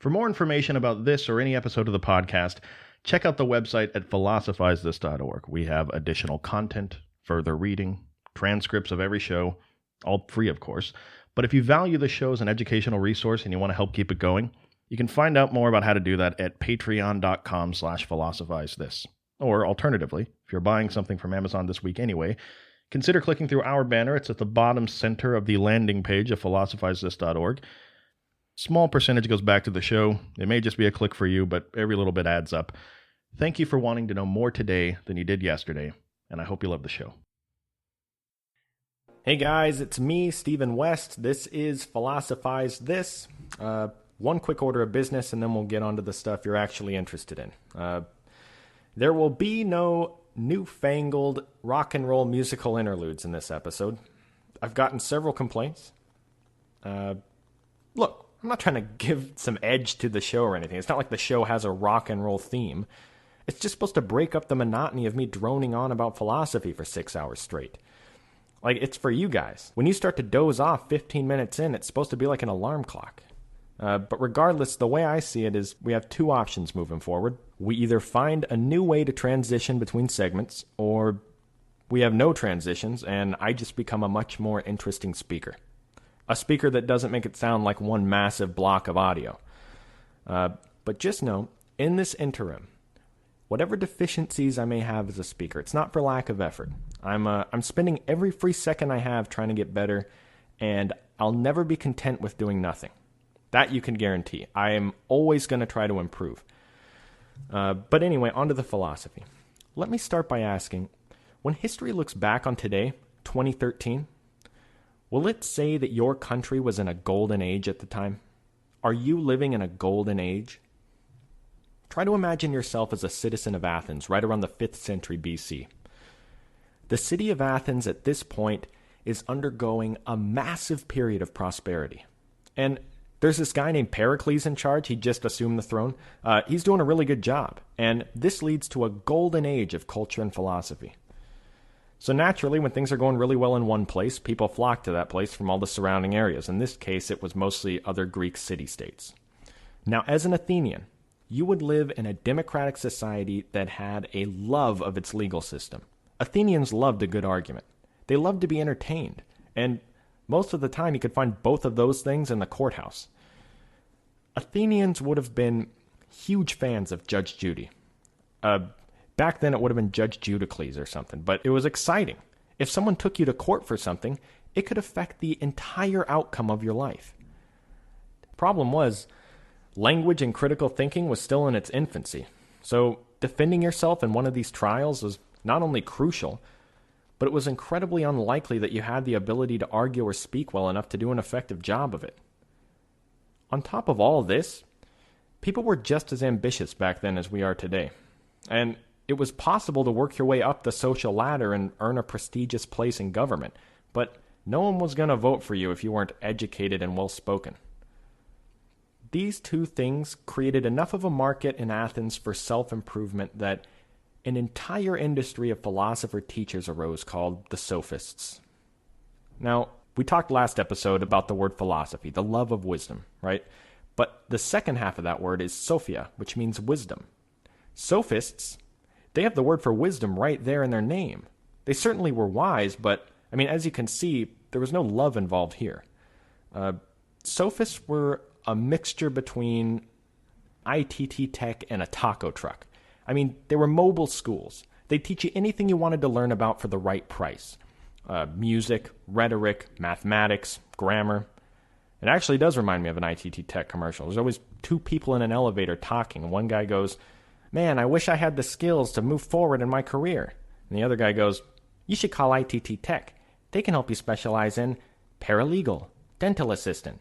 For more information about this or any episode of the podcast, check out the website at philosophizethis.org. We have additional content, further reading, transcripts of every show, all free, of course. But if you value the show as an educational resource and you want to help keep it going, you can find out more about how to do that at patreon.com/philosophizethis. Or alternatively, if you're buying something from Amazon this week anyway, consider clicking through our banner. It's at the bottom center of the landing page of philosophizethis.org. Small percentage goes back to the show. It may just be a click for you, but every little bit adds up. Thank you for wanting to know more today than you did yesterday, and I hope you love the show. Hey guys, it's me, Stephen West. This is Philosophize This. One quick order of business, and then we'll get on to the stuff you're actually interested in. There will be no newfangled rock and roll musical interludes in this episode. I've gotten several complaints. Look, I'm not trying to give some edge to the show or anything. It's not like the show has a rock and roll theme. It's just supposed to break up the monotony of me droning on about philosophy for 6 hours straight. Like, it's for you guys. When you start to doze off 15 minutes in, it's supposed to be like an alarm clock. But regardless, the way I see it is we have two options moving forward. We either find a new way to transition between segments, or we have no transitions, and I just become a much more interesting speaker. A speaker that doesn't make it sound like one massive block of audio. But just know, in this interim, whatever deficiencies I may have as a speaker, it's not for lack of effort. I'm spending every free second I have trying to get better, and I'll never be content with doing nothing. That you can guarantee. I am always going to try to improve. But anyway, on to the philosophy. Let me start by asking, when history looks back on today, 2013, will it say that your country was in a golden age at the time? Are you living in a golden age? Try to imagine yourself as a citizen of Athens right around the 5th century BC. The city of Athens at this point is undergoing a massive period of prosperity. And there's this guy named Pericles in charge. He just assumed the throne. He's doing a really good job. And this leads to a golden age of culture and philosophy. So naturally, when things are going really well in one place, people flock to that place from all the surrounding areas. In this case, it was mostly other Greek city-states. Now, as an Athenian, you would live in a democratic society that had a love of its legal system. Athenians loved a good argument. They loved to be entertained. And most of the time, you could find both of those things in the courthouse. Athenians would have been huge fans of Judge Judy. Back then, it would have been Judge Judicles or something, but it was exciting. If someone took you to court for something, it could affect the entire outcome of your life. The problem was, language and critical thinking was still in its infancy. So defending yourself in one of these trials was not only crucial, but it was incredibly unlikely that you had the ability to argue or speak well enough to do an effective job of it. On top of all this, people were just as ambitious back then as we are today. And it was possible to work your way up the social ladder and earn a prestigious place in government, but no one was going to vote for you if you weren't educated and well-spoken. These two things created enough of a market in Athens for self-improvement that an entire industry of philosopher-teachers arose called the Sophists. Now, we talked last episode about the word philosophy, the love of wisdom, right? But the second half of that word is sophia, which means wisdom. Sophists, they have the word for wisdom right there in their name. They certainly were wise, but, as you can see, there was no love involved here. Sophists were a mixture between ITT tech and a taco truck. They were mobile schools. They'd teach you anything you wanted to learn about for the right price. Music, rhetoric, mathematics, grammar. It actually does remind me of an ITT tech commercial. There's always two people in an elevator talking, and one guy goes, "Man, I wish I had the skills to move forward in my career." And the other guy goes, "You should call ITT Tech. They can help you specialize in paralegal, dental assistant,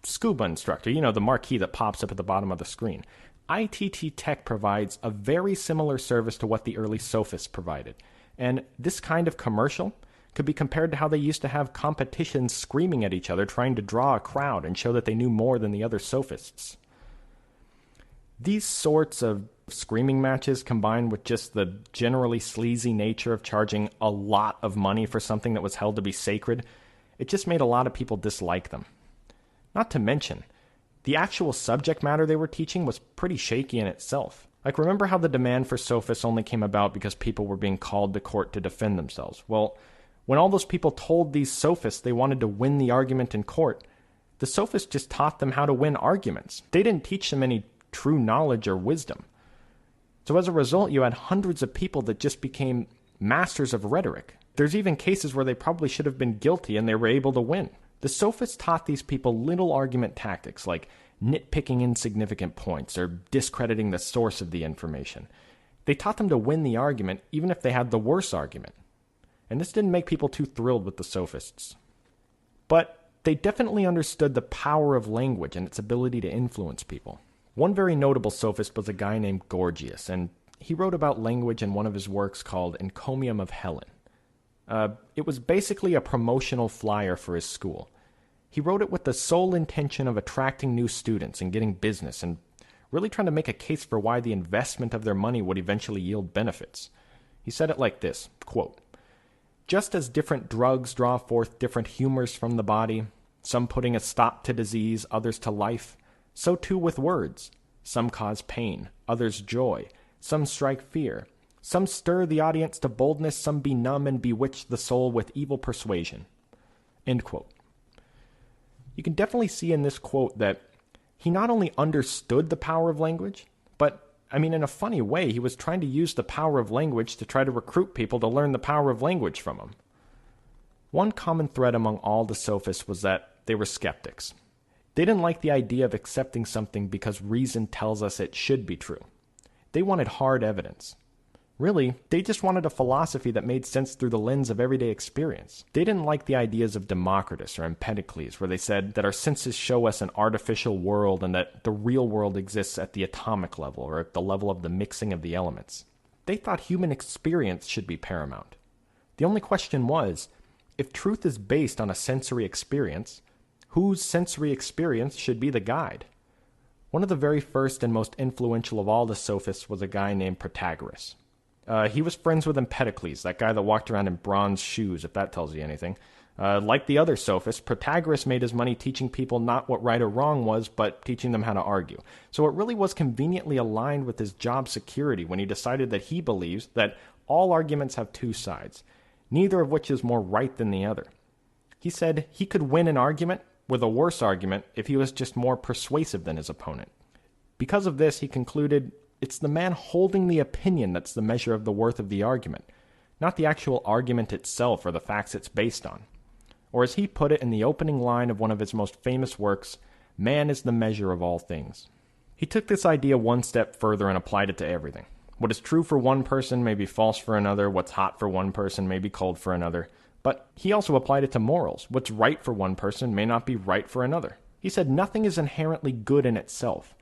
scuba instructor, the marquee that pops up at the bottom of the screen." ITT Tech provides a very similar service to what the early Sophists provided. And this kind of commercial could be compared to how they used to have competitions screaming at each other, trying to draw a crowd and show that they knew more than the other Sophists. These sorts of screaming matches, combined with just the generally sleazy nature of charging a lot of money for something that was held to be sacred, it just made a lot of people dislike them. Not to mention, The actual subject matter they were teaching was pretty shaky in itself. Like, remember how the demand for sophists only came about because people were being called to court to defend themselves? Well, when all those people told these sophists they wanted to win the argument in court, the sophists just taught them how to win arguments. They didn't teach them any true knowledge or wisdom. So as a result, you had hundreds of people that just became masters of rhetoric. There's even cases where they probably should have been guilty and they were able to win. The sophists taught these people little argument tactics like nitpicking insignificant points or discrediting the source of the information. They taught them to win the argument even if they had the worse argument. And this didn't make people too thrilled with the sophists. But they definitely understood the power of language and its ability to influence people. One very notable sophist was a guy named Gorgias, and he wrote about language in one of his works called Encomium of Helen. It was basically a promotional flyer for his school. He wrote it with the sole intention of attracting new students and getting business, and really trying to make a case for why the investment of their money would eventually yield benefits. He said it like this, quote, "Just as different drugs draw forth different humors from the body, some putting a stop to disease, others to life, so too with words. Some cause pain, others joy, some strike fear. Some stir the audience to boldness, some benumb and bewitch the soul with evil persuasion." End quote. You can definitely see in this quote that he not only understood the power of language, but, in a funny way, he was trying to use the power of language to try to recruit people to learn the power of language from him. One common thread among all the sophists was that they were skeptics. They didn't like the idea of accepting something because reason tells us it should be true. They wanted hard evidence. Really, they just wanted a philosophy that made sense through the lens of everyday experience. They didn't like the ideas of Democritus or Empedocles, where they said that our senses show us an artificial world and that the real world exists at the atomic level or at the level of the mixing of the elements. They thought human experience should be paramount. The only question was, if truth is based on a sensory experience, whose sensory experience should be the guide? One of the very first and most influential of all the sophists was a guy named Protagoras. He was friends with Empedocles, that guy that walked around in bronze shoes, if that tells you anything. Like the other sophists, Protagoras made his money teaching people not what right or wrong was, but teaching them how to argue. So it really was conveniently aligned with his job security when he decided that he believes that all arguments have two sides, neither of which is more right than the other. He said he could win an argument with a worse argument if he was just more persuasive than his opponent. Because of this, he concluded, it's the man holding the opinion that's the measure of the worth of the argument, not the actual argument itself or the facts it's based on. Or as he put it in the opening line of one of his most famous works, man is the measure of all things. He took this idea one step further and applied it to everything. What is true for one person may be false for another, what's hot for one person may be cold for another. But he also applied it to morals. What's right for one person may not be right for another. He said nothing is inherently good in itself.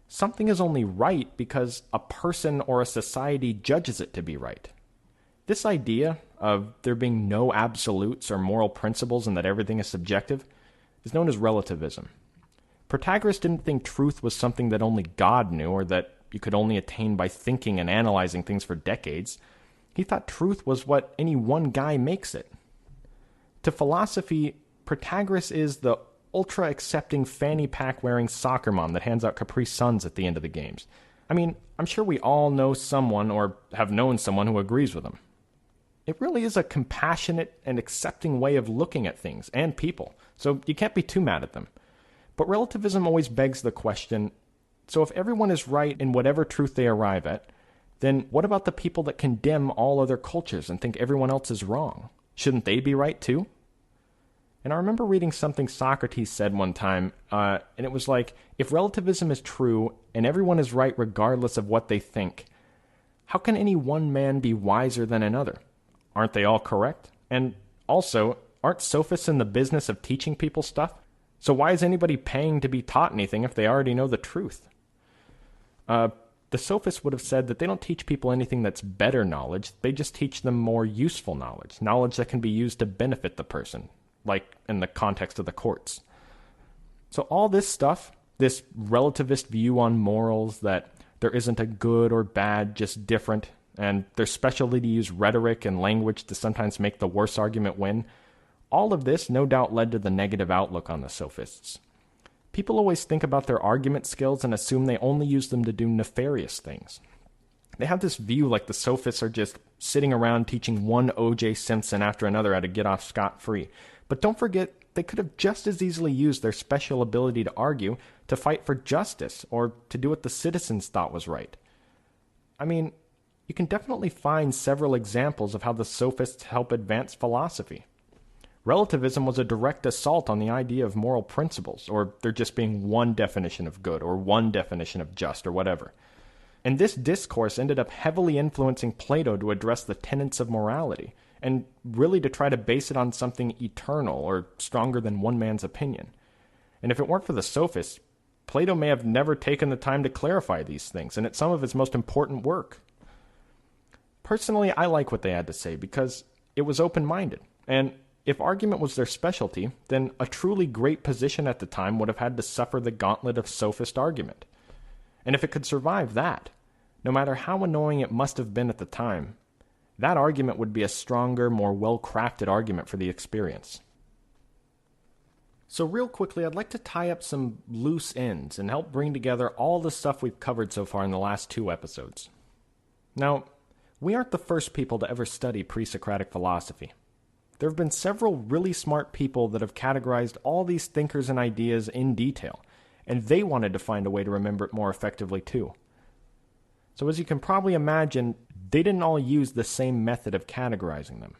Something is only right because a person or a society judges it to be right. This idea of there being no absolutes or moral principles and that everything is subjective is known as relativism. Protagoras didn't think truth was something that only God knew or that you could only attain by thinking and analyzing things for decades. He thought truth was what any one guy makes it. To philosophy, Protagoras is the ultra-accepting fanny pack-wearing soccer mom that hands out Capri Suns at the end of the games. I'm sure we all know someone or have known someone who agrees with him. It really is a compassionate and accepting way of looking at things and people, so you can't be too mad at them. But relativism always begs the question, so if everyone is right in whatever truth they arrive at, then what about the people that condemn all other cultures and think everyone else is wrong? Shouldn't they be right too? And I remember reading something Socrates said one time, and it was like, if relativism is true and everyone is right regardless of what they think, how can any one man be wiser than another? Aren't they all correct? And also, aren't sophists in the business of teaching people stuff? So why is anybody paying to be taught anything if they already know the truth? The sophists would have said that they don't teach people anything that's better knowledge, they just teach them more useful knowledge that can be used to benefit the person, like in the context of the courts. So all this stuff, this relativist view on morals, that there isn't a good or bad, just different, and their specialty to use rhetoric and language to sometimes make the worse argument win, all of this no doubt led to the negative outlook on the sophists. People always think about their argument skills and assume they only use them to do nefarious things. They have this view like the Sophists are just sitting around teaching one O.J. Simpson after another how to get off scot-free. But don't forget, they could have just as easily used their special ability to argue to fight for justice or to do what the citizens thought was right. I mean, you can definitely find several examples of how the Sophists help advance philosophy. Relativism was a direct assault on the idea of moral principles, or there just being one definition of good or one definition of just or whatever. And this discourse ended up heavily influencing Plato to address the tenets of morality, and really to try to base it on something eternal or stronger than one man's opinion. And if it weren't for the Sophists, Plato may have never taken the time to clarify these things, and it's some of his most important work. Personally, I like what they had to say because it was open-minded, and if argument was their specialty, then a truly great position at the time would have had to suffer the gauntlet of sophist argument. And if it could survive that, no matter how annoying it must have been at the time, that argument would be a stronger, more well-crafted argument for the experience. So real quickly, I'd like to tie up some loose ends and help bring together all the stuff we've covered so far in the last 2 episodes. Now, we aren't the first people to ever study pre-Socratic philosophy. There have been several really smart people that have categorized all these thinkers and ideas in detail, and they wanted to find a way to remember it more effectively too. So as you can probably imagine, they didn't all use the same method of categorizing them.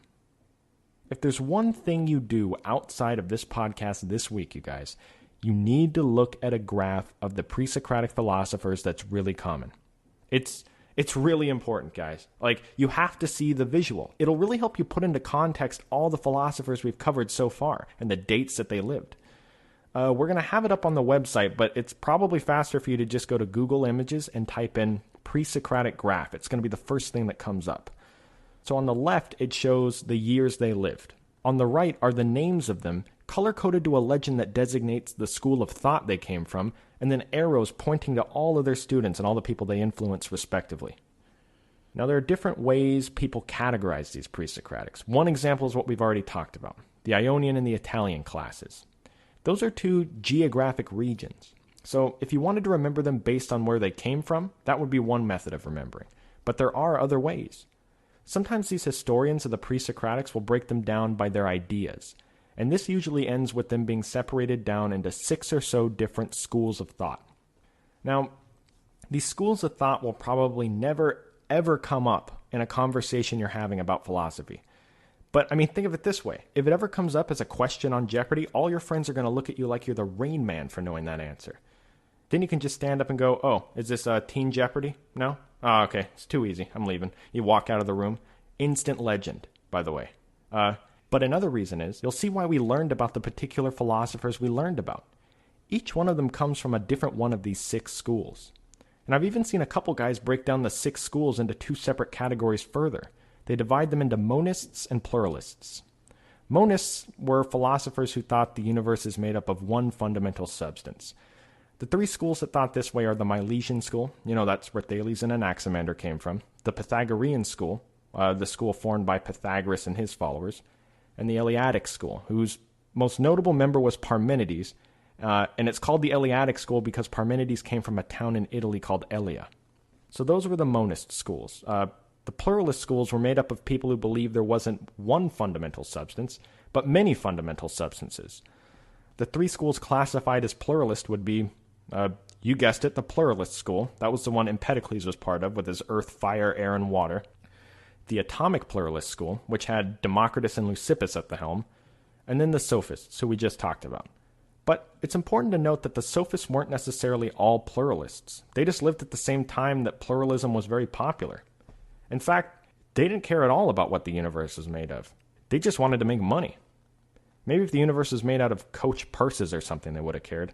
If there's one thing you do outside of this podcast this week, you guys, you need to look at a graph of the pre-Socratic philosophers that's really common. It's really important, guys. Like, you have to see the visual. It'll really help you put into context all the philosophers we've covered so far and the dates that they lived. We're going to have it up on the website, but it's probably faster for you to just go to Google Images and type in pre-Socratic graph. It's going to be the first thing that comes up. So on the left, it shows the years they lived. On the right are the names of them, color-coded to a legend that designates the school of thought they came from, and then arrows pointing to all of their students and all the people they influenced respectively. Now, there are different ways people categorize these pre-Socratics. One example is what we've already talked about, the Ionian and the Italian classes. Those are 2 geographic regions. So if you wanted to remember them based on where they came from, that would be one method of remembering. But there are other ways. Sometimes these historians of the pre-Socratics will break them down by their ideas, and this usually ends with them being separated down into 6 or so different schools of thought. Now, these schools of thought will probably never, ever come up in a conversation you're having about philosophy. But, I mean, think of it this way. If it ever comes up as a question on Jeopardy, all your friends are going to look at you like you're the Rain Man for knowing that answer. Then you can just stand up and go, oh, is this Teen Jeopardy? No? Oh, okay, it's too easy. I'm leaving. You walk out of the room. Instant legend, by the way. But another reason is, you'll see why we learned about the particular philosophers we learned about. Each one of them comes from a different one of these 6 schools. And I've even seen a couple guys break down the 6 schools into 2 separate categories further. They divide them into monists and pluralists. Monists were philosophers who thought the universe is made up of one fundamental substance. The 3 schools that thought this way are the Milesian school, that's where Thales and Anaximander came from, the Pythagorean school, the school formed by Pythagoras and his followers, and the Eleatic school, whose most notable member was Parmenides, and it's called the Eleatic school because Parmenides came from a town in Italy called Elea. So those were the monist schools. The pluralist schools were made up of people who believed there wasn't one fundamental substance, but many fundamental substances. The 3 schools classified as pluralist would be, you guessed it, the pluralist school. That was the one Empedocles was part of with his earth, fire, air, and water. The atomic pluralist school, which had Democritus and Leucippus at the helm, and then the Sophists, who we just talked about. But it's important to note that the Sophists weren't necessarily all pluralists. They just lived at the same time that pluralism was very popular. In fact, they didn't care at all about what the universe was made of. They just wanted to make money. Maybe if the universe was made out of Coach purses or something, they would have cared.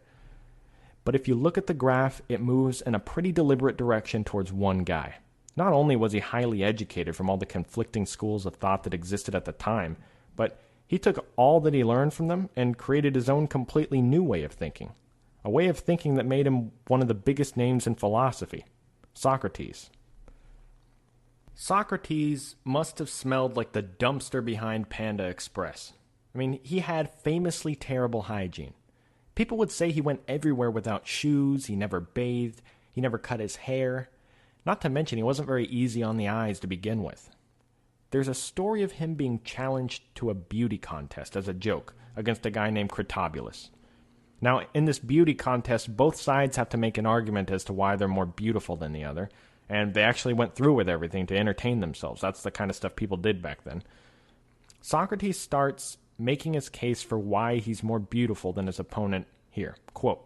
But if you look at the graph, it moves in a pretty deliberate direction towards one guy. Not only was he highly educated from all the conflicting schools of thought that existed at the time, but he took all that he learned from them and created his own completely new way of thinking. A way of thinking that made him one of the biggest names in philosophy, Socrates. Socrates must have smelled like the dumpster behind Panda Express. I mean, he had famously terrible hygiene. People would say he went everywhere without shoes, he never bathed, he never cut his hair. Not to mention he wasn't very easy on the eyes to begin with. There's a story of him being challenged to a beauty contest as a joke against a guy named Critobulus. Now, in this beauty contest, both sides have to make an argument as to why they're more beautiful than the other, and they actually went through with everything to entertain themselves. That's the kind of stuff people did back then. Socrates starts making his case for why he's more beautiful than his opponent here. Quote,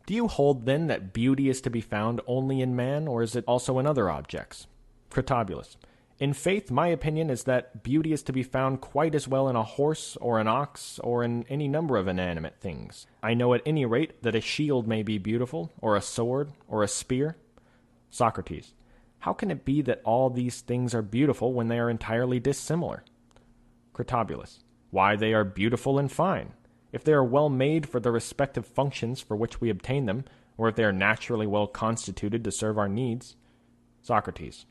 "Do you hold, then, that beauty is to be found only in man, or is it also in other objects?" Critobulus, "In faith, my opinion is that beauty is to be found quite as well in a horse or an ox or in any number of inanimate things. I know at any rate that a shield may be beautiful, or a sword, or a spear." Socrates, "How can it be that all these things are beautiful when they are entirely dissimilar?" Critobulus, "Why, they are beautiful and fine. If they are well made for the respective functions for which we obtain them, or if they are naturally well constituted to serve our needs." Socrates,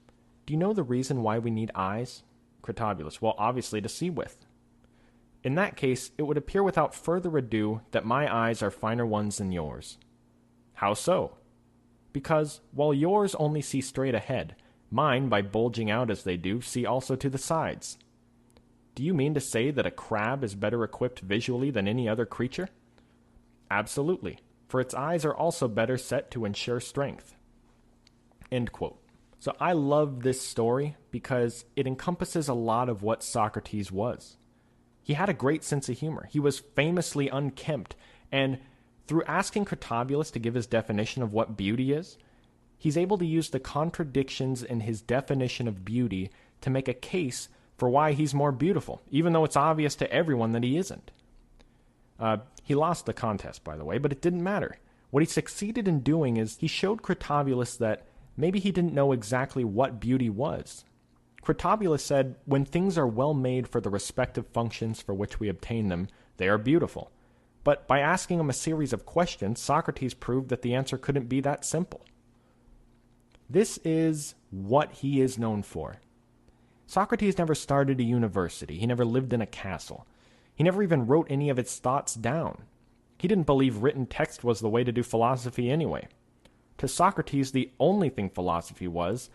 "Do you know the reason why we need eyes?" Critobulus, "Well, obviously to see with." "In that case, it would appear without further ado that my eyes are finer ones than yours." "How so?" "Because, while yours only see straight ahead, mine, by bulging out as they do, see also to the sides." "Do you mean to say that a crab is better equipped visually than any other creature?" "Absolutely, for its eyes are also better set to ensure strength." End quote. So I love this story because it encompasses a lot of what Socrates was. He had a great sense of humor. He was famously unkempt, and through asking Critobulus to give his definition of what beauty is, he's able to use the contradictions in his definition of beauty to make a case for why he's more beautiful, even though it's obvious to everyone that he isn't. He lost the contest, by the way, but it didn't matter. What he succeeded in doing is he showed Critobulus that maybe he didn't know exactly what beauty was. Critobulus said, when things are well made for the respective functions for which we obtain them, they are beautiful. But by asking him a series of questions, Socrates proved that the answer couldn't be that simple. This is what he is known for. Socrates never started a university. He never lived in a castle. He never even wrote any of his thoughts down. He didn't believe written text was the way to do philosophy anyway. To Socrates, the only thing philosophy was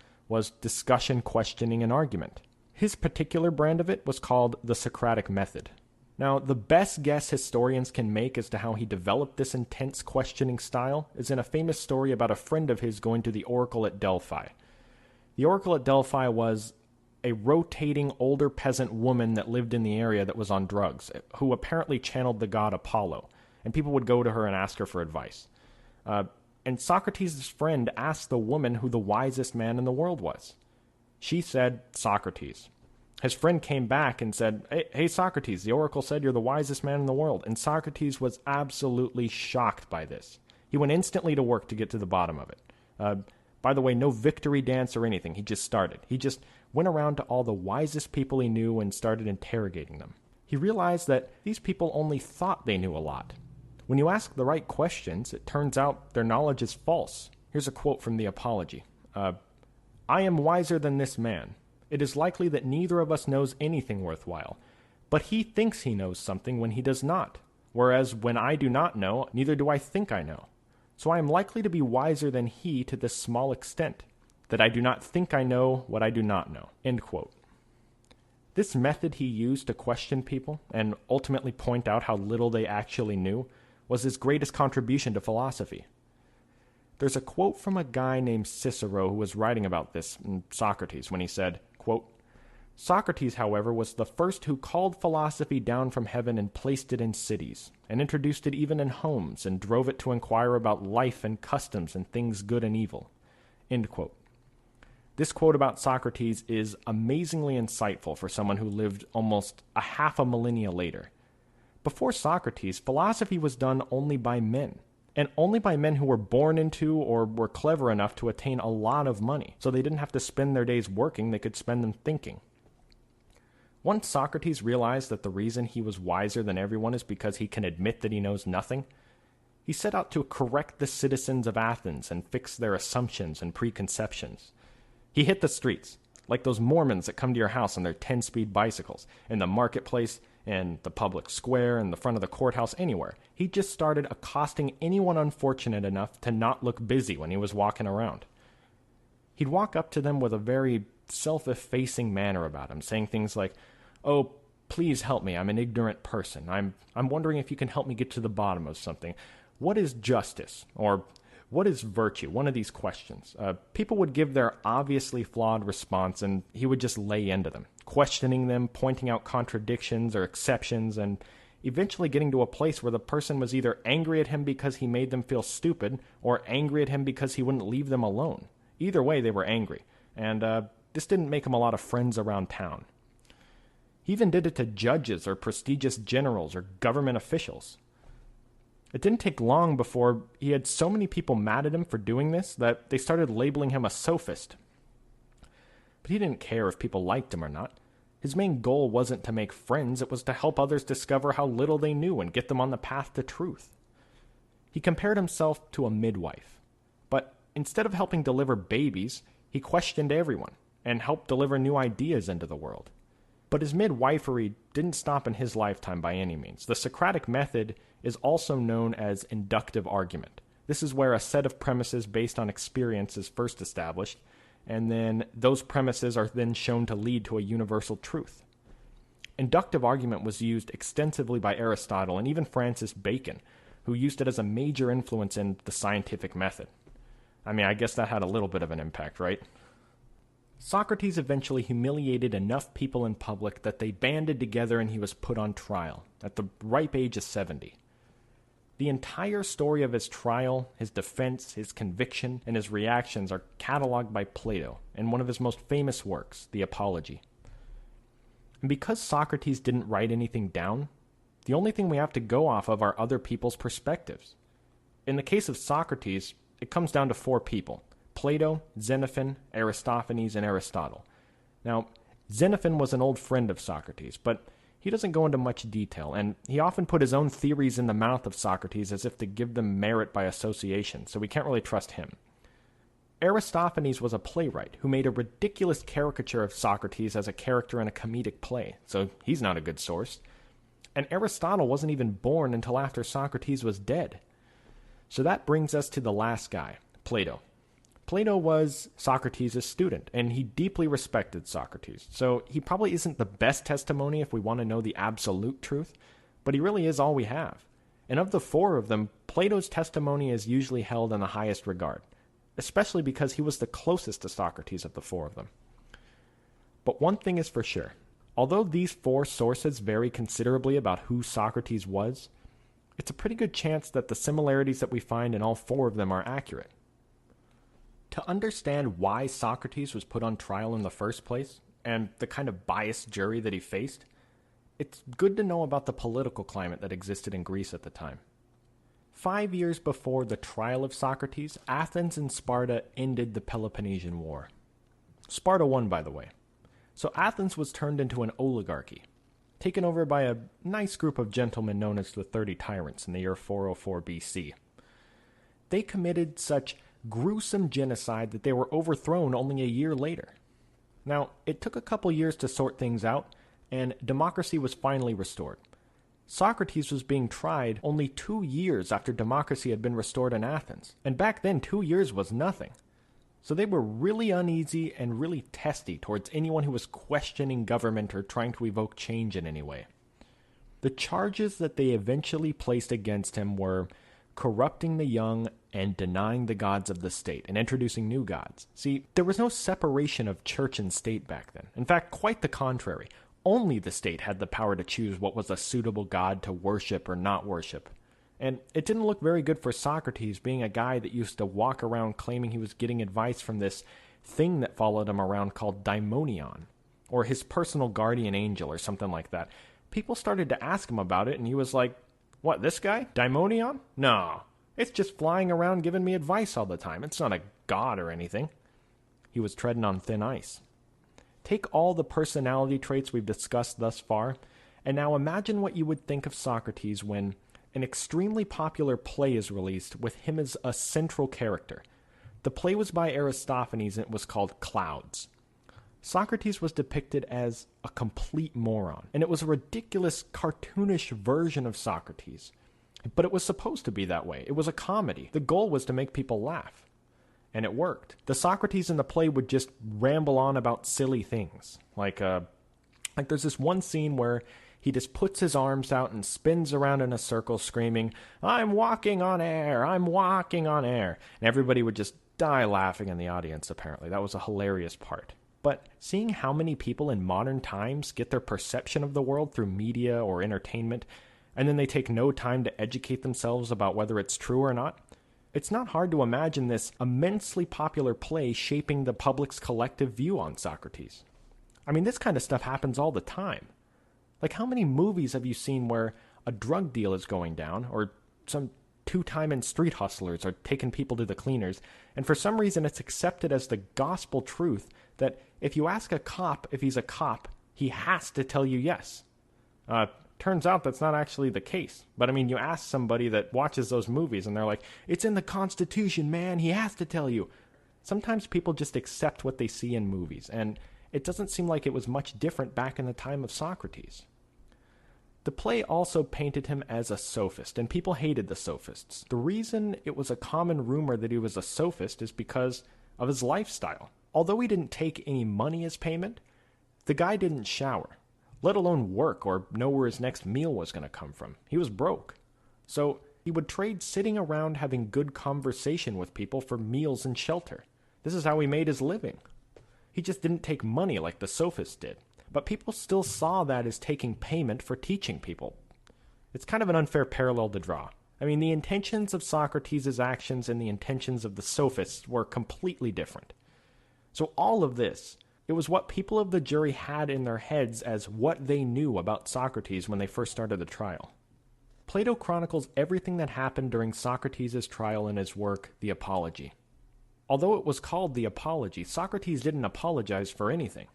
discussion, questioning, and argument. His particular brand of it was called the Socratic method. Now, the best guess historians can make as to how he developed this intense questioning style is in a famous story about a friend of his going to the oracle at Delphi. The oracle at Delphi was a rotating older peasant woman that lived in the area that was on drugs, who apparently channeled the god Apollo, and people would go to her and ask her for advice. And Socrates' friend asked the woman who the wisest man in the world was. She said, Socrates. His friend came back and said, hey, Socrates, the oracle said you're the wisest man in the world. And Socrates was absolutely shocked by this. He went instantly to work to get to the bottom of it. By the way, no victory dance or anything. He just started. He just went around to all the wisest people he knew and started interrogating them. He realized that these people only thought they knew a lot. When you ask the right questions, it turns out their knowledge is false. Here's a quote from the Apology. I am wiser than this man. It is likely that neither of us knows anything worthwhile, but he thinks he knows something when he does not, whereas when I do not know, neither do I think I know. So I am likely to be wiser than he to this small extent, that I do not think I know what I do not know. End quote. This method he used to question people and ultimately point out how little they actually knew was his greatest contribution to philosophy. There's a quote from a guy named Cicero who was writing about this in Socrates when he said, quote, Socrates, however, was the first who called philosophy down from heaven and placed it in cities, and introduced it even in homes, and drove it to inquire about life and customs and things good and evil. End quote. This quote about Socrates is amazingly insightful for someone who lived almost a half a millennia later. Before Socrates, philosophy was done only by men, and only by men who were born into or were clever enough to attain a lot of money, so they didn't have to spend their days working, they could spend them thinking. Once Socrates realized that the reason he was wiser than everyone is because he can admit that he knows nothing, he set out to correct the citizens of Athens and fix their assumptions and preconceptions. He hit the streets, like those Mormons that come to your house on their 10-speed bicycles, in the marketplace, in the public square, in the front of the courthouse, anywhere. He just started accosting anyone unfortunate enough to not look busy when he was walking around. He'd walk up to them with a very self-effacing manner about him, saying things like, "Oh, please help me. I'm an ignorant person. I'm wondering if you can help me get to the bottom of something. What is justice?" Or "What is virtue?" One of these questions. People would give their obviously flawed response, and he would just lay into them, questioning them, pointing out contradictions or exceptions, and eventually getting to a place where the person was either angry at him because he made them feel stupid, or angry at him because he wouldn't leave them alone. Either way, they were angry, and this didn't make him a lot of friends around town. He even did it to judges or prestigious generals or government officials. It didn't take long before he had so many people mad at him for doing this that they started labeling him a sophist. But he didn't care if people liked him or not. His main goal wasn't to make friends, it was to help others discover how little they knew and get them on the path to truth. He compared himself to a midwife. But instead of helping deliver babies, he questioned everyone and helped deliver new ideas into the world. But his midwifery didn't stop in his lifetime by any means. The Socratic method is also known as inductive argument. This is where a set of premises based on experience is first established, and then those premises are then shown to lead to a universal truth. Inductive argument was used extensively by Aristotle and even Francis Bacon, who used it as a major influence in the scientific method. I mean, I guess that had a little bit of an impact, right? Socrates eventually humiliated enough people in public that they banded together and he was put on trial at the ripe age of 70. The entire story of his trial, his defense, his conviction, and his reactions are cataloged by Plato in one of his most famous works, the Apology. And because Socrates didn't write anything down, the only thing we have to go off of are other people's perspectives. In the case of Socrates, it comes down to 4 people: Plato, Xenophon, Aristophanes, and Aristotle. Now, Xenophon was an old friend of Socrates, but he doesn't go into much detail, and he often put his own theories in the mouth of Socrates as if to give them merit by association, so we can't really trust him. Aristophanes was a playwright who made a ridiculous caricature of Socrates as a character in a comedic play, so he's not a good source. And Aristotle wasn't even born until after Socrates was dead. So that brings us to the last guy, Plato. Plato was Socrates' student, and he deeply respected Socrates, so he probably isn't the best testimony if we want to know the absolute truth, but he really is all we have. And of the 4 of them, Plato's testimony is usually held in the highest regard, especially because he was the closest to Socrates of the 4 of them. But one thing is for sure. Although these 4 sources vary considerably about who Socrates was, it's a pretty good chance that the similarities that we find in all 4 of them are accurate. To understand why Socrates was put on trial in the first place, and the kind of biased jury that he faced, it's good to know about the political climate that existed in Greece at the time. 5 years before the trial of Socrates, Athens and Sparta ended the Peloponnesian War. Sparta won, by the way. So Athens was turned into an oligarchy, taken over by a nice group of gentlemen known as the 30 Tyrants in the year 404 BC. They committed such gruesome genocide that they were overthrown only a year later. Now, it took a couple years to sort things out, and democracy was finally restored. Socrates was being tried only 2 years after democracy had been restored in Athens, and back then 2 years was nothing. So they were really uneasy and really testy towards anyone who was questioning government or trying to evoke change in any way. The charges that they eventually placed against him were corrupting the young and denying the gods of the state and introducing new gods. See, there was no separation of church and state back then. In fact, quite the contrary. Only the state had the power to choose what was a suitable god to worship or not worship. And it didn't look very good for Socrates, being a guy that used to walk around claiming he was getting advice from this thing that followed him around called daimonion, or his personal guardian angel or something like that. People started to ask him about it, and he was like, "What, this guy? Daimonion? No, it's just flying around giving me advice all the time. It's not a god or anything." He was treading on thin ice. Take all the personality traits we've discussed thus far, and now imagine what you would think of Socrates when an extremely popular play is released with him as a central character. The play was by Aristophanes and it was called Clouds. Socrates was depicted as a complete moron, and it was a ridiculous, cartoonish version of Socrates. But it was supposed to be that way. It was a comedy. The goal was to make people laugh. And it worked. The Socrates in the play would just ramble on about silly things. Like there's this one scene where he just puts his arms out and spins around in a circle screaming, "I'm walking on air! I'm walking on air!" And everybody would just die laughing in the audience, apparently. That was a hilarious part. But seeing how many people in modern times get their perception of the world through media or entertainment, and then they take no time to educate themselves about whether it's true or not, it's not hard to imagine this immensely popular play shaping the public's collective view on Socrates. I mean, this kind of stuff happens all the time. Like, how many movies have you seen where a drug deal is going down, or some two-timing street hustlers are taking people to the cleaners, and for some reason it's accepted as the gospel truth that if you ask a cop if he's a cop, he has to tell you yes. Turns out that's not actually the case. But I mean, you ask somebody that watches those movies and they're like, "It's in the Constitution, man, he has to tell you." Sometimes people just accept what they see in movies, and it doesn't seem like it was much different back in the time of Socrates. The play also painted him as a sophist, and people hated the sophists. The reason it was a common rumor that he was a sophist is because of his lifestyle. Although he didn't take any money as payment, the guy didn't shower, let alone work or know where his next meal was going to come from. He was broke. So he would trade sitting around having good conversation with people for meals and shelter. This is how he made his living. He just didn't take money like the sophists did. But people still saw that as taking payment for teaching people. It's kind of an unfair parallel to draw. I mean, the intentions of Socrates' actions and the intentions of the sophists were completely different. So all of this, it was what people of the jury had in their heads as what they knew about Socrates when they first started the trial. Plato chronicles everything that happened during Socrates' trial in his work, The Apology. Although it was called The Apology, Socrates didn't apologize for anything.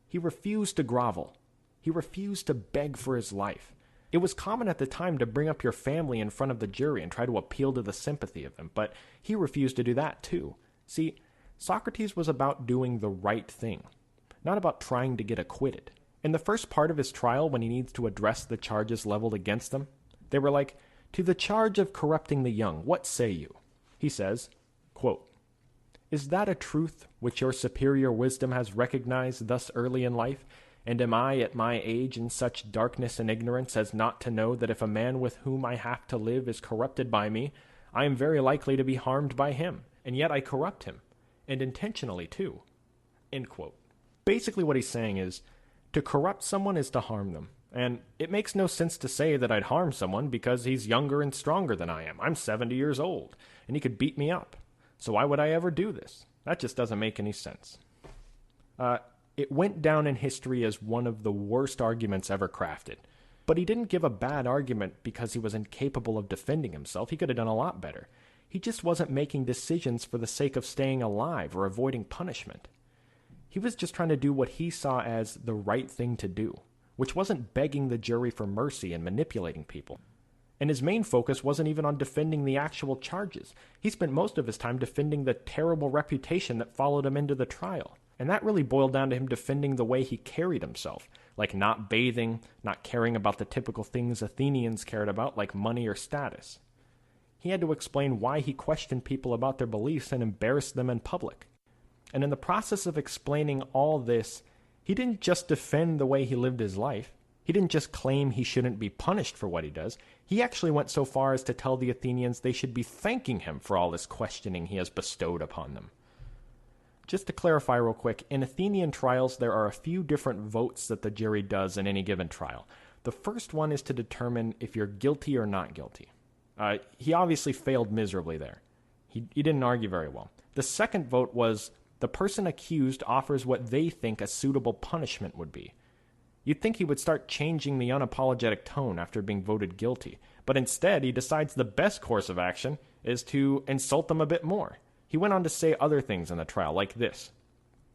He refused to grovel. He refused to beg for his life. It was common at the time to bring up your family in front of the jury and try to appeal to the sympathy of them, but he refused to do that too. See, Socrates was about doing the right thing, not about trying to get acquitted. In the first part of his trial, when he needs to address the charges leveled against him, they were like, "To the charge of corrupting the young, what say you?" He says, quote, "Is that a truth which your superior wisdom has recognized thus early in life? And am I at my age in such darkness and ignorance as not to know that if a man with whom I have to live is corrupted by me, I am very likely to be harmed by him, and yet I corrupt him, and intentionally too." End quote. Basically what he's saying is, to corrupt someone is to harm them. And it makes no sense to say that I'd harm someone because he's younger and stronger than I am. I'm 70 years old, and he could beat me up. So why would I ever do this? That just doesn't make any sense. It went down in history as one of the worst arguments ever crafted. But he didn't give a bad argument because he was incapable of defending himself. He could have done a lot better. He just wasn't making decisions for the sake of staying alive or avoiding punishment. He was just trying to do what he saw as the right thing to do, which wasn't begging the jury for mercy and manipulating people. And his main focus wasn't even on defending the actual charges. He spent most of his time defending the terrible reputation that followed him into the trial. And that really boiled down to him defending the way he carried himself, like not bathing, not caring about the typical things Athenians cared about, like money or status. He had to explain why he questioned people about their beliefs and embarrassed them in public. And in the process of explaining all this, he didn't just defend the way he lived his life. He didn't just claim he shouldn't be punished for what he does. He actually went so far as to tell the Athenians they should be thanking him for all this questioning he has bestowed upon them. Just to clarify real quick, in Athenian trials, there are a few different votes that the jury does in any given trial. The first one is to determine if you're guilty or not guilty. He obviously failed miserably there. He didn't argue very well. The second vote was the person accused offers what they think a suitable punishment would be. You'd think he would start changing the unapologetic tone after being voted guilty, but instead he decides the best course of action is to insult them a bit more. He went on to say other things in the trial, like this,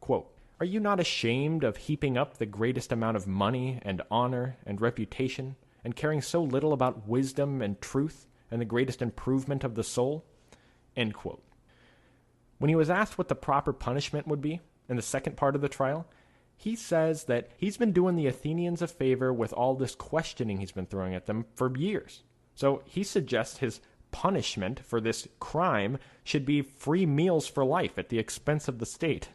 quote, "Are you not ashamed of heaping up the greatest amount of money and honor and reputation, and caring so little about wisdom and truth and the greatest improvement of the soul?" End quote. When he was asked what the proper punishment would be, in the second part of the trial, he says that he's been doing the Athenians a favor with all this questioning he's been throwing at them for years. So he suggests his punishment for this crime should be free meals for life at the expense of the state.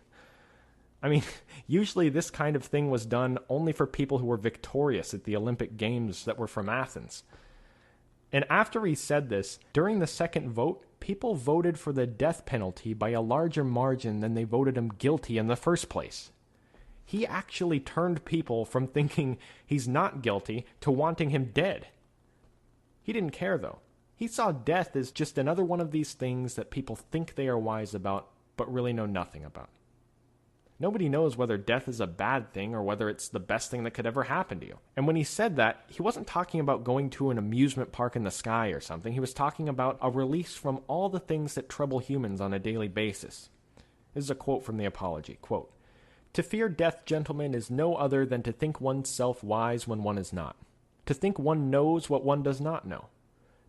I mean, usually this kind of thing was done only for people who were victorious at the Olympic Games that were from Athens. And after he said this, during the second vote, people voted for the death penalty by a larger margin than they voted him guilty in the first place. He actually turned people from thinking he's not guilty to wanting him dead. He didn't care, though. He saw death as just another one of these things that people think they are wise about, but really know nothing about. Nobody knows whether death is a bad thing or whether it's the best thing that could ever happen to you. And when he said that, he wasn't talking about going to an amusement park in the sky or something. He was talking about a release from all the things that trouble humans on a daily basis. This is a quote from the Apology. Quote, "To fear death, gentlemen, is no other than to think oneself wise when one is not. To think one knows what one does not know.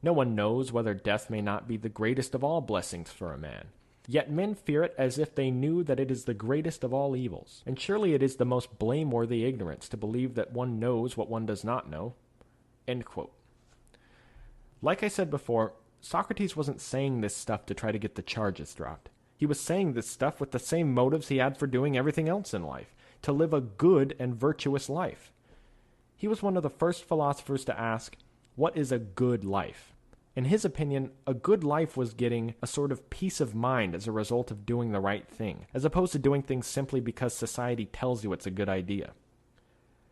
No one knows whether death may not be the greatest of all blessings for a man. Yet men fear it as if they knew that it is the greatest of all evils. And surely it is the most blameworthy ignorance to believe that one knows what one does not know." End quote. Like I said before, Socrates wasn't saying this stuff to try to get the charges dropped. He was saying this stuff with the same motives he had for doing everything else in life, to live a good and virtuous life. He was one of the first philosophers to ask, what is a good life? In his opinion, a good life was getting a sort of peace of mind as a result of doing the right thing, as opposed to doing things simply because society tells you it's a good idea.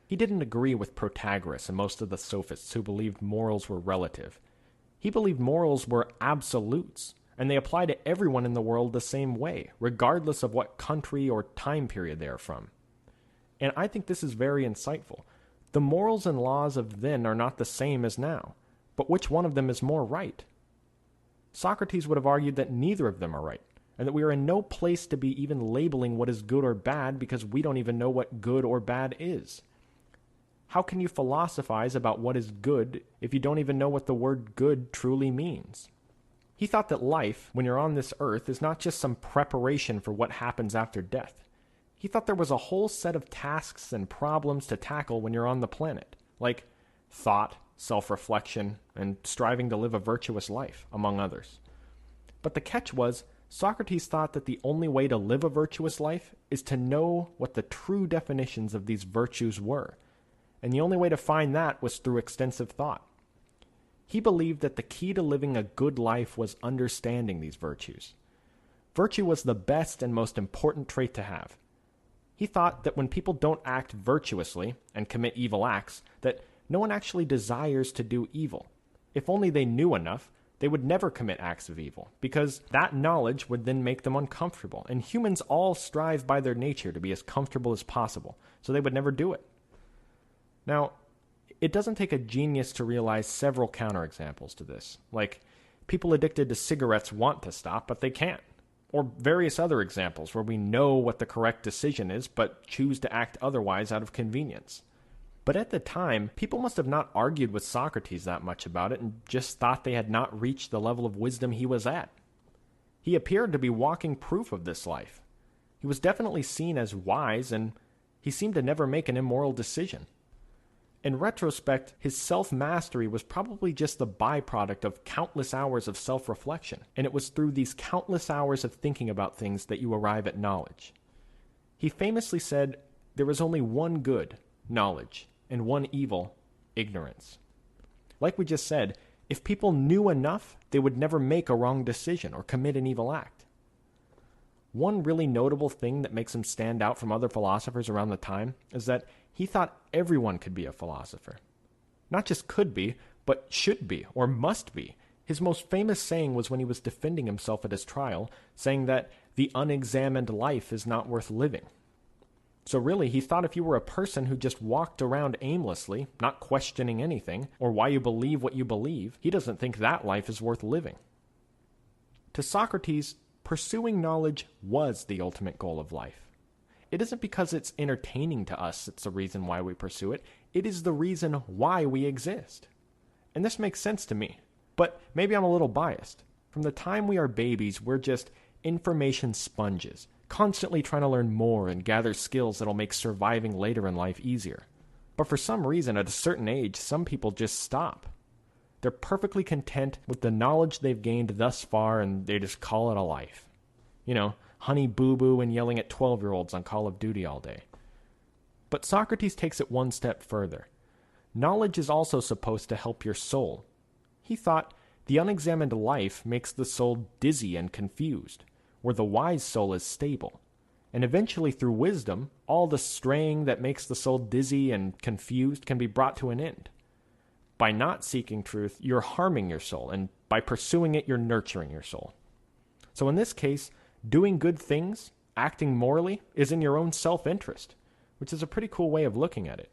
He didn't agree with Protagoras and most of the Sophists who believed morals were relative. He believed morals were absolutes, and they apply to everyone in the world the same way, regardless of what country or time period they are from. And I think this is very insightful. The morals and laws of then are not the same as now. But which one of them is more right? Socrates would have argued that neither of them are right, and that we are in no place to be even labeling what is good or bad because we don't even know what good or bad is. How can you philosophize about what is good if you don't even know what the word good truly means? He thought that life, when you're on this earth, is not just some preparation for what happens after death. He thought there was a whole set of tasks and problems to tackle when you're on the planet, like thought, self-reflection, and striving to live a virtuous life, among others. But the catch was, Socrates thought that the only way to live a virtuous life is to know what the true definitions of these virtues were, and the only way to find that was through extensive thought. He believed that the key to living a good life was understanding these virtues. Virtue was the best and most important trait to have. He thought that when people don't act virtuously and commit evil acts, that no one actually desires to do evil. If only they knew enough, they would never commit acts of evil, because that knowledge would then make them uncomfortable, and humans all strive by their nature to be as comfortable as possible, so they would never do it. Now, it doesn't take a genius to realize several counterexamples to this, like people addicted to cigarettes want to stop, but they can't, or various other examples where we know what the correct decision is, but choose to act otherwise out of convenience. But at the time, people must have not argued with Socrates that much about it and just thought they had not reached the level of wisdom he was at. He appeared to be walking proof of this life. He was definitely seen as wise, and he seemed to never make an immoral decision. In retrospect, his self-mastery was probably just the byproduct of countless hours of self-reflection, and it was through these countless hours of thinking about things that you arrive at knowledge. He famously said, "There is only one good, knowledge, and one evil, ignorance." Like we just said, if people knew enough, they would never make a wrong decision or commit an evil act. One really notable thing that makes him stand out from other philosophers around the time is that he thought everyone could be a philosopher. Not just could be, but should be or must be. His most famous saying was when he was defending himself at his trial, saying that the unexamined life is not worth living. So really, he thought if you were a person who just walked around aimlessly, not questioning anything, or why you believe what you believe, he doesn't think that life is worth living. To Socrates, pursuing knowledge was the ultimate goal of life. It isn't because it's entertaining to us it's the reason why we pursue it. It is the reason why we exist. And this makes sense to me. But maybe I'm a little biased. From the time we are babies, we're just information sponges, constantly trying to learn more and gather skills that'll make surviving later in life easier. But for some reason, at a certain age, some people just stop. They're perfectly content with the knowledge they've gained thus far, and they just call it a life. Honey boo boo and yelling at 12-year-olds on Call of Duty all day. But Socrates takes it one step further. Knowledge is also supposed to help your soul. He thought the unexamined life makes the soul dizzy and confused, where the wise soul is stable. And eventually, through wisdom, all the straying that makes the soul dizzy and confused can be brought to an end. By not seeking truth, you're harming your soul, and by pursuing it, you're nurturing your soul. So in this case, doing good things, acting morally, is in your own self-interest, which is a pretty cool way of looking at it.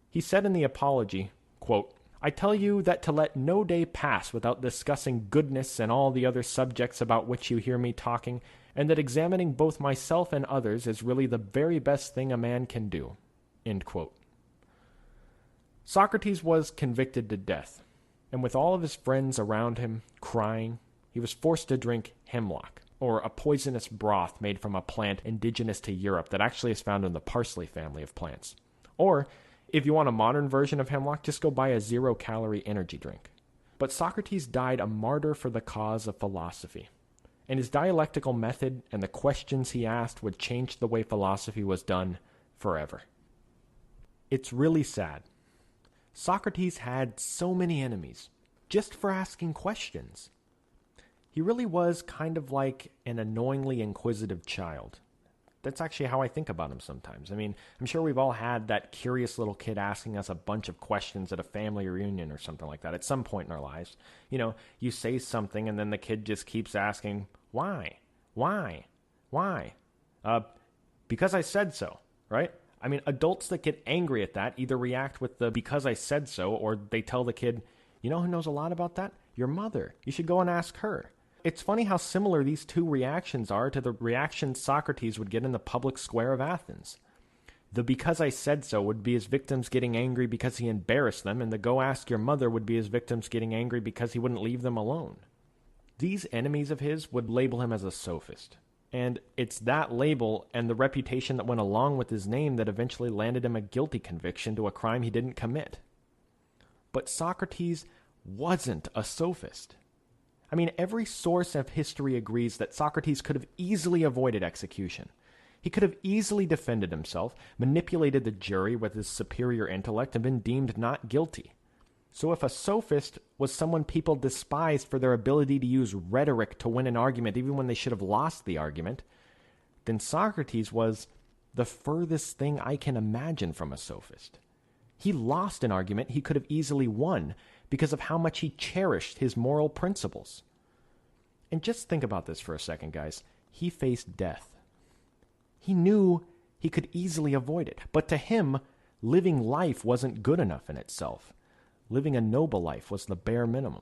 He said in the Apology, quote, "I tell you that to let no day pass without discussing goodness and all the other subjects about which you hear me talking, and that examining both myself and others is really the very best thing a man can do." End quote. Socrates was convicted to death, and with all of his friends around him crying, he was forced to drink hemlock, or a poisonous broth made from a plant indigenous to Europe that actually is found in the parsley family of plants. Or, if you want a modern version of hemlock, just go buy a 0-calorie energy drink. But Socrates died a martyr for the cause of philosophy, and his dialectical method and the questions he asked would change the way philosophy was done forever. It's really sad. Socrates had so many enemies, just for asking questions. He really was kind of like an annoyingly inquisitive child. That's actually how I think about him sometimes. I mean, I'm sure we've all had that curious little kid asking us a bunch of questions at a family reunion or something like that at some point in our lives. You say something and then the kid just keeps asking, why? Why? Why? Because I said so, right? I mean, adults that get angry at that either react with the because I said so, or they tell the kid, you know who knows a lot about that? Your mother. You should go and ask her. It's funny how similar these two reactions are to the reactions Socrates would get in the public square of Athens. The because I said so would be his victims getting angry because he embarrassed them, and the go ask your mother would be his victims getting angry because he wouldn't leave them alone. These enemies of his would label him as a sophist. And it's that label and the reputation that went along with his name that eventually landed him a guilty conviction to a crime he didn't commit. But Socrates wasn't a sophist. I mean, every source of history agrees that Socrates could have easily avoided execution. He could have easily defended himself, manipulated the jury with his superior intellect, and been deemed not guilty. So if a sophist was someone people despised for their ability to use rhetoric to win an argument even when they should have lost the argument, then Socrates was the furthest thing I can imagine from a sophist. He lost an argument he could have easily won because of how much he cherished his moral principles. And just think about this for a second, guys. He faced death. He knew he could easily avoid it, but to him, living life wasn't good enough in itself. Living a noble life was the bare minimum.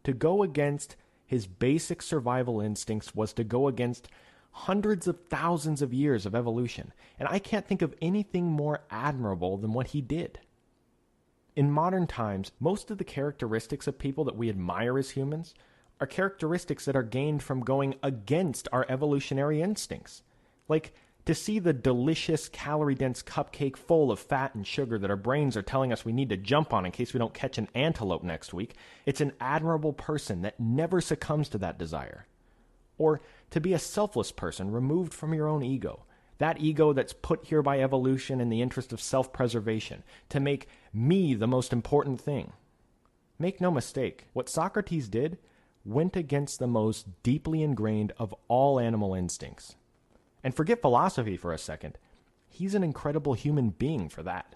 To go against his basic survival instincts was to go against hundreds of thousands of years of evolution, and I can't think of anything more admirable than what he did. In modern times, most of the characteristics of people that we admire as humans are characteristics that are gained from going against our evolutionary instincts. Like, to see the delicious, calorie-dense cupcake full of fat and sugar that our brains are telling us we need to jump on in case we don't catch an antelope next week, it's an admirable person that never succumbs to that desire. Or to be a selfless person removed from your own ego, that ego that's put here by evolution in the interest of self-preservation, to make me the most important thing. Make no mistake, what Socrates did went against the most deeply ingrained of all animal instincts. And forget philosophy for a second. He's an incredible human being for that.